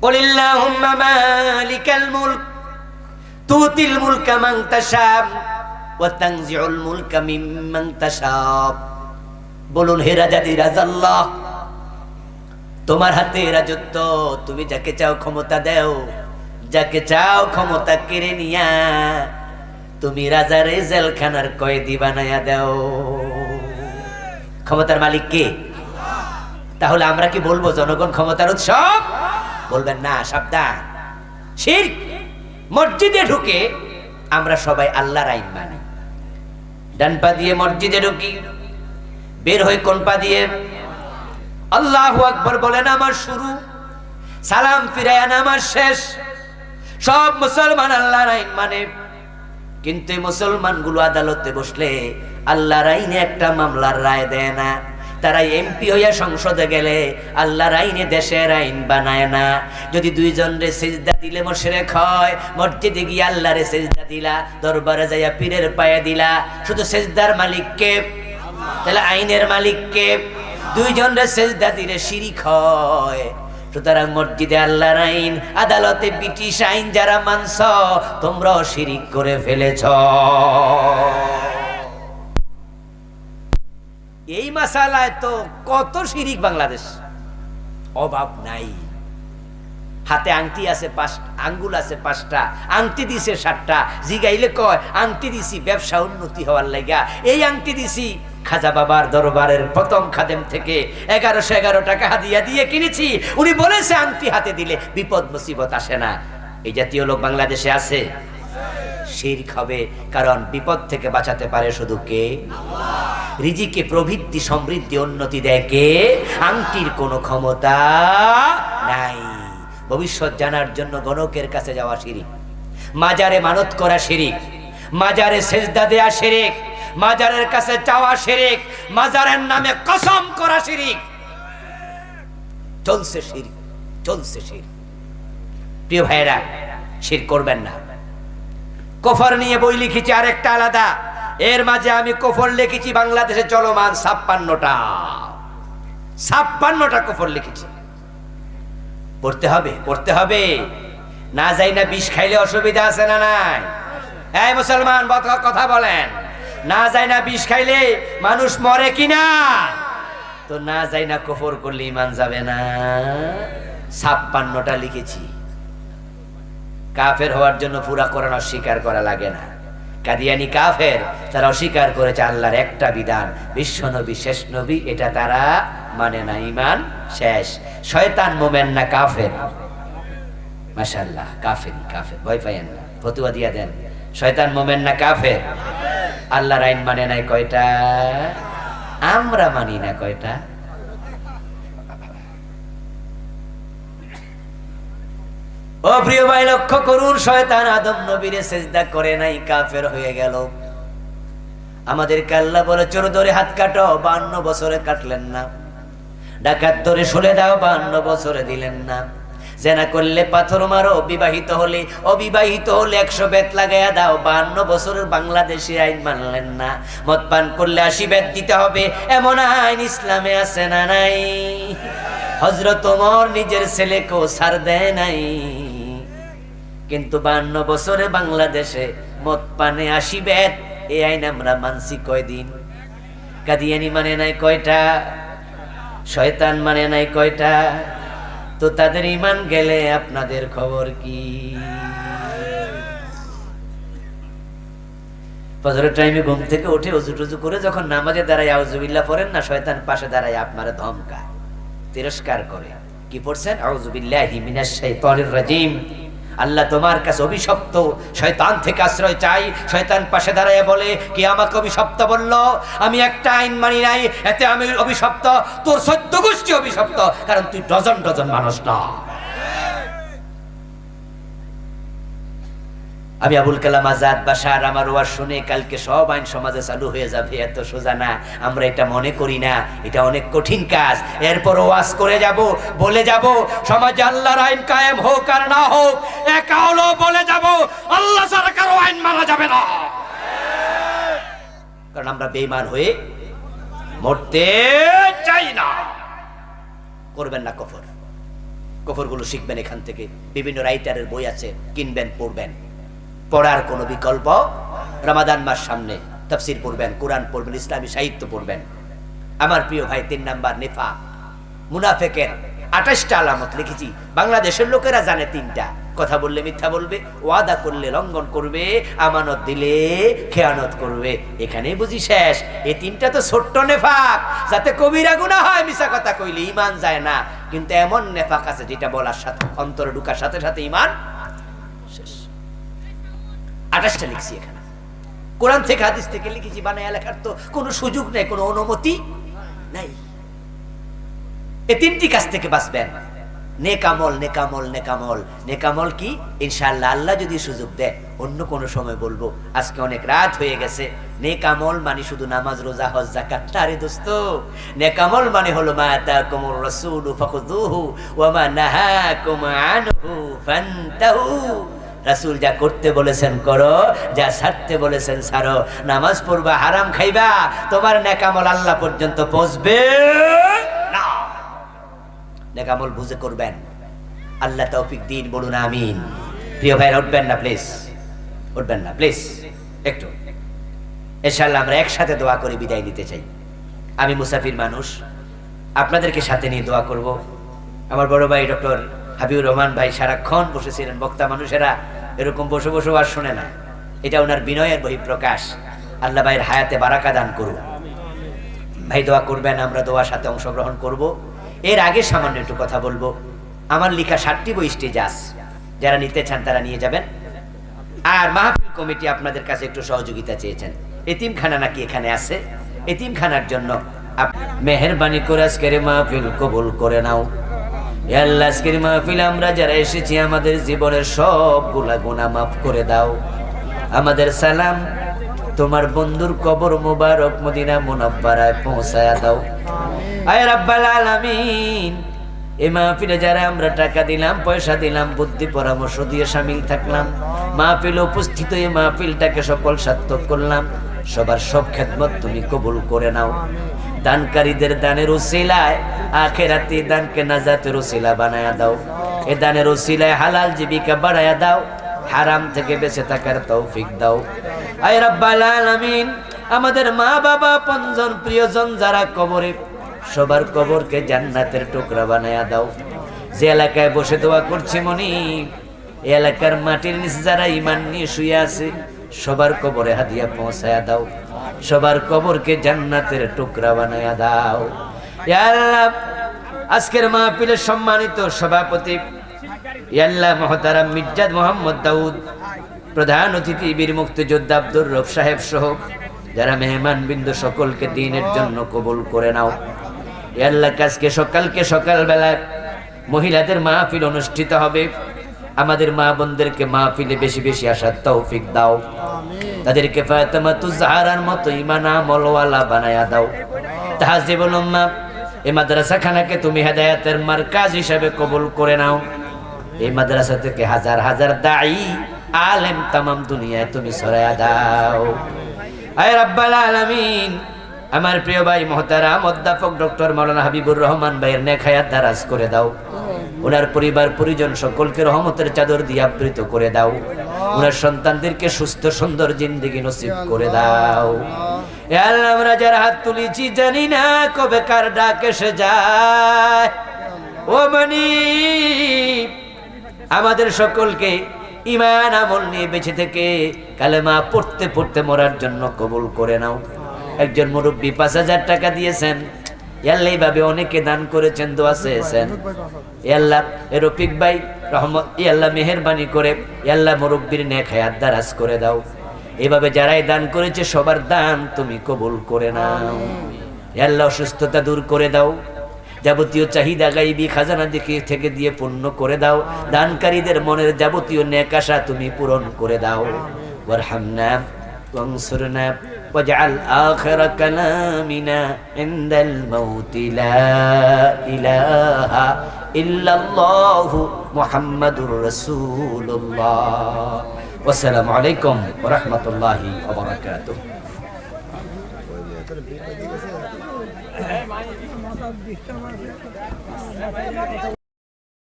কুলিল্লাহুম্মা মালিকাল মুলক তুতিল মুলকা মান তাশা ওয়া তানজিউল মুলকা মিম্মান তাশা। বলুন, হে রাজাদিরাজ আল্লাহ, তোমার হাতে রাজত্ব, তুমি যাকে চাও ক্ষমতা দাও, যাকে চাও ক্ষমতা কেড়ে নিয়া তুমি রাজার জেলখানার কয়েদি বানায়া দাও। ক্ষমতার মালিক কে? তাহলে আমরা কি বলবো জনগণ ক্ষমতার উৎসব? বলবেন না, সাবধান। শিরক। মসজিদে ঢুকে আমরা সবাই আল্লাহর আইন মানি, ডান পা দিয়ে মসজিদে ঢুকি, বের হই কোন পা দিয়ে? আল্লাহু আকবার বলেন আমার শুরু, সালাম ফিরায়ান আমার শেষ। সব মুসলমান আল্লাহর আইন মানে, কিন্তু এই মুসলমানগুলো আদালতে বসলে আল্লাহর আইনে একটা মামলার রায় দেয় না। তারা এমপি হইয়া সংসদে গেলে আল্লাহর আইনে দেশের আইন বানায় না। যদি দুইজনরে সিজদা দিলে মুশরিক হয়, মসজিদে গিয়ে আল্লাহরে সিজদা দিলা, দরবারে যাইয়া পীরের পায়ে দিলা, শুধু সিজদার মালিক কে? তাহলে আইনের মালিক কে? দুইজনরে সিজদা দিলে শিরিক হয়। সুতরাং মসজিদে আল্লাহর আইন, আদালতে ব্রিটিশ আইন যারা মানছ, তোমরাও শিরিক করে ফেলেছ। এই মাসালায় তো কত শিরিক বাংলাদেশ, অভাব নাই। হাতে আংটি আছে 5 আঙ্গুল আছে 5টা, আংটি দিছে 7টা। জিগাইলে কয় আংটি দিছি ব্যবসা উন্নতি হওয়ার লাগা, এই আংটি দিছি খাজা বাবার দরবারের প্রথম খাদেম থেকে 1111 টাকা হাদিয়া দিয়ে কিনেছি। উনি বলেছে আংটি হাতে দিলে বিপদ মুসিবত আসে না। এই জাতীয় লোক বাংলাদেশে আছে? শিরক হবে, কারণ বিপদ থেকে বাঁচাতে পারে শুধু কে? আল্লাহ। রিজিকে প্রবৃদ্ধি সমৃদ্ধি উন্নতি দেয় কে? আংটির কোনো ক্ষমতা নাই। ভবিষ্যৎ জানার জন্য গণকের কাছে যাওয়া শিরিক, মাজারে মানত করা শিরিক, মাজারে সেজদা দেয়া শিরিক, মাজারের কাছে চাওয়া শিরিক, মাজারের নামে কসম করা শিরিক। চলছে শিরক, চলছে শিরক। প্রিয় ভাইরা, শিরক করবেন না। কুফর নিয়ে বই লিখেছি আরেকটা আলাদা, এর মাঝে আমি কুফর লিখেছি বাংলাদেশে চলমান 56টা কুফর লিখেছি। পড়তে হবে, পড়তে হবে। না যাই না বিষ খাইলে অসুবিধা আছে না নাই? এই মুসলমান কথা বলেন, না যাই না বিষ খাইলে মানুষ মরে কিনা? তো না যাই না কুফর করলে ঈমান যাবে না। 56টা লিখেছি। কাফের হওয়ার জন্য পুরা কোরআন অস্বীকার করা লাগে না। কাদিয়ানি কাফের, তারা অস্বীকার করেছে আল্লাহর একটা বিধান, বিশ্ব নবী শেষ নবী, এটা তারা মানে না, ঈমান শেষ। শয়তান মোমেন না, কাফের। মাশাআল্লাহ, কাফেরই কাফের, ভয় পাইয়েন না, ফতোয়া দিয়া দেন। শয়তান মোমেন না, কাফের। আল্লাহর আইন মানে নাই কয়টা? আমরা মানি না কয়টা? ও প্রিয় ভাই, লক্ষ্য করুন, শয়তান আদম নবীরে সিজদা করে নাই, কাফের হয়ে গেল। আমাদেরকে আল্লাহ বলে চোর ধরে হাত কাটো, 52 বছরে কাটলেন না। ডাকাত ধরে শুলে দাও, 52 বছরে দিলেন না। জেনা করলে পাথর মারো, বিবাহিত হলে অবিবাহিত হলে 100 বেত লাগাইয়া দাও, 52 বছরের বাংলাদেশি আইন মানলেন না। মদ পান করলে 80 বেত দিতে হবে, এমন আইন ইসলামে আছে না নাই? হযরত ওমর নিজের ছেলেকেও ছাড় দেয় নাই, কিন্তু 52 বছরে বাংলাদেশে মদ পানে 80 বেত, এই আইন আমরা মানছি কয়দিন? কাদিয়ানি মানে নাই কয়টা? শয়তান মানে নাই কয়টা? তো তাদের ঈমান গেলে আপনাদের খবর কি? ফজরের টাইমে ঘুম থেকে উঠে ওযু টুজু করে যখন নামাজে দাঁড়ায় আউযুবিল্লাহ পড়েন না, শয়তান পাশে দাঁড়ায় আপনারে ধমকায়, তিরস্কার করে। কি পড়ছেন? আউযুবিল্লাহি মিনাশ শাইতানির রাজিম। আল্লাহ তোমার কাছে অভিশপ্ত শয়তান থেকে আশ্রয় চাই। শয়তান পাশে দাঁড়ায় বলে, কি আমাকে অভিশপ্ত বললো? আমি একটা আইন মানি নাই, এতে আমি অভিশপ্ত। তোর 14 গোষ্ঠী অভিশপ্ত, কারণ তুই ডজন ডজন মানুষ না। আমি আবুল কালাম আজাদ বাশার আমার ওয়াজ শুনে কালকে সব আইন সমাজে চালু হয়ে যাবে, এত সোজা না। আমরা এটা মনে করি না, এটা অনেক কঠিন কাজ। এরপর ওয়াজ করে যাব, বলে যাব সমাজে আল্লাহর আইন কায়েম হোক আর না হোক, একা হলো বলে যাব আল্লাহ ছাড়া কারো আইন মানা যাবে না। কারণ আমরা বেঈমান হয়ে মরতে চাই না। করবেন না কুফর, কফরগুলো শিখবেন এখান থেকে। বিভিন্ন রাইটারের বই আছে, কিনবেন, পড়বেন। পড়ার কোনো বিকল্প, রমাদান মাস সামনে, তাফসীর পড়বেন, কোরআন পড়বেন, ইসলামী সাহিত্য পড়বেন। আমার প্রিয় ভাই, 3 নাম্বার নিফাক, মুনাফিকের 28টা আলামত লিখেছি। বাংলাদেশের লোকেরা জানে 3টা। কথা বললে মিথ্যা বলবে, ওয়াদা করলে লঙ্ঘন করবে, আমানত দিলে খেয়ানত করবে। এখানেই বুঝি শেষ। এই 3টা তো ছোট্ট নেফাক, যাতে কবিরা গুনাহ হয়। মিছা কথা কইলে ঈমান যায় না, কিন্তু এমন নেফাক আছে যেটা বলার সাথে, অন্তরে ঢোকার সাথে সাথে ঈমান শেষ। 28টা লিখছি এখানে। কোরআন থেকে হাদিস থেকে লিখেছি, বানায়া লেখার তো কোনো সুযোগ নেই, কোনো অনুমতি নাই। এই 3টি কাজ থেকে বাঁচবেন। নেকামল, নেকামল, নেকামল। নেকামল কি? ইনশাআল্লাহ আল্লাহ যদি সুযোগ দেয় অন্য কোনো সময় বলবো। আজকে অনেক রাত হয়ে গেছে। নেকামল মানে শুধু নামাজ, রোজা, হজ, যাকাত না রে দোস্ত। নেকামল মানে হলো মা আতাকুমুর রাসূলু ফাখুযুহু ওয়া মা নাহাকুম আনহু ফান্তাহু। রাসূল যা করতে বলেছেন করো, যা ছাড়তে বলেছেন ছাড়ো। নামাজ পড়বা, হারাম খাইবা, তোমার নেকামল আল্লাহ পর্যন্ত পৌঁছবে না। নেকামল বুঝে করবেন। আল্লাহ তৌফিক দিন, বলুন আমিন। প্রিয় ভাইরা, উঠবেন না প্লিজ, উঠবেন না প্লিজ একটু। ইনশাআল্লাহ আমরা একসাথে দোয়া করে বিদায় নিতে চাই। আমি মুসাফির মানুষ, আপনাদেরকে সাথে নিয়ে দোয়া করব। আমার বড় ভাই ডক্টর হাবিবুর রহমান ভাই সারাক্ষণ বসেছিলেন। বক্তা মানুষেরা এরকম বসে বসে আর শোনে না, এটা ওনার বিনয়ের বহিঃপ্রকাশ। আল্লাহ ভাইয়ের হায়াতে বারাকা দান করুন। ভাই দোয়া করবেন, আমরা দোয়ার সাথে অংশগ্রহণ করব। এর আগে সামান্য একটু কথা বলবো। আমার লেখা 7টি বই স্টেজে আছে, যারা নিতে চান তারা নিয়ে যাবেন। আর মাহফিল কমিটি আপনাদের কাছে একটু সহযোগিতা চেয়েছেন। এতিমখানা নাকি এখানে আছে, এতিমখানার জন্য মেহেরবানি করে আজকের মাহফিল কবুল করে নাও। ইয়া আল্লাহ, আজকের মাহফিলে আমরা যারা এসেছি আমাদের জীবনের সবগুলা গুনাহ মাফ করে দাও। আমাদের সালাম তোমার বন্ধুর কবর মুবারক মদিনা মুনাব্বারায় পৌঁছায়া দাও। আয় রাব্বাল আলামিন, এই মাহফিলে যারা আমরা টাকা দিলাম, পয়সা দিলাম, বুদ্ধি পরামর্শ দিয়ে শামিল থাকলাম, মাহফিলে উপস্থিত এই মাহফিলটাকে সফল সার্থক করলাম, সবার সব খেদমত তুমি কবুল করে নাও। দানকারীদের দানের উসিলায় আখিরাতি দানকে নাজাতের উসিলা বানায়া দাও। এই দানের উসিলায় হালাল জীবিকা বাড়ায়া দাও, হারাম থেকে বেঁচে থাকার তৌফিক দাও। আয় রাব্বাল আলামিন, আমাদের মা বাবা, আপনজন, প্রিয়জন যারা কবরে, সবার কবরকে জান্নাতের টুকরা বানায়া দাও। যে এলাকায় বসে দোয়া করছি মনি, এই এলাকার মাটির নিচে যারা ঈমান নিয়ে শুয়ে আছে, সবার কবরে হাদিয়া পৌঁছায়া দাও। সবার কবরকে জান্নাতের টুকরা বানায়া দাও। ইয়া আল্লাহ, আজকের মাহফিলের সম্মানিত সভাপতি ইয়া আল্লাহ মুহতারাম মির্জা মোহাম্মদ দাউদ, প্রধান অতিথি বীর মুক্তিযোদ্ধা আব্দুর রব সাহেব সহ যারা মেহমান বিন্দু, সকলকে দ্বীনের জন্য কবুল করে নাও। ইয়া আল্লাহ, আজকে সকালবেলায় মহিলাদের মাহফিল অনুষ্ঠিত হবে। আমাদের মা বোনদেরকে মাহফিলে বেশি বেশি আসার তৌফিক দাও। তাদেরকে ফাতেমাতুজ জাহরার মতো ঈমান আমলওয়ালা বানায়া দাও। তাহজিবুল উম্মাহ এই মাদ্রাসা খানাকে তুমি হেদায়েতের মারকাজ হিসেবে কবুল করে নাও। এই মাদ্রাসা থেকে হাজার হাজার দাঈ আলেম তামাম দুনিয়ায় তুমি ছড়ায়া দাও। আয় রাব্বাল আলামিন, আমার প্রিয় ভাই মুহতারাম অধ্যাপক ডক্টর মাওলানা হাবিবুর রহমান ভাইয়ের নেক হায়াত দারাজ করে দাও। ওনার পরিবার পরিজন সকলকে রহমতের চাদর দিয়ে আবৃত করে দাও। ওনার সন্তানদেরকে সুস্থ সুন্দর জিন্দেগি নসিব করে দাও। ইয়া আল্লাহ, আমরা যারা হাত তুলেছি জানি না কবে কার ডাক এসে যায়। ও মানি, আমাদের সকলকে ঈমান আমল নিয়ে বেঁচে থেকে কালেমা পড়তে পড়তে মরার জন্য কবুল করে নাও। একজন মুরব্বী 5,000 টাকা দিয়েছেন। আল্লাহ, এইভাবে অনেকে দান করেছেন, দোয়া চেয়েছেন। আল্লাহ, রফিক ভাই রহমত, আল্লাহ মেহেরবানি করে আল্লাহ মুরব্বীর নেক হায়াত দারাজ করে দাও। এভাবে যারাই দান করেছে সবার দান তুমি কবুল করে নাও। আল্লাহ, অসুস্থতা দূর করে দাও। যাবতীয় চাহিদা গাইবি খাজানা থেকে দিয়ে পূর্ণ করে দাও। দানকারীদের মনের যাবতীয় নেক আশা তুমি পূরণ করে দাও। ওয়ারহামনা ওয়ানসুরনা واجعل آخر كلامنا عند الموت لا إله إلا الله محمد رسول الله والسلام عليكم ورحمة الله وبركاته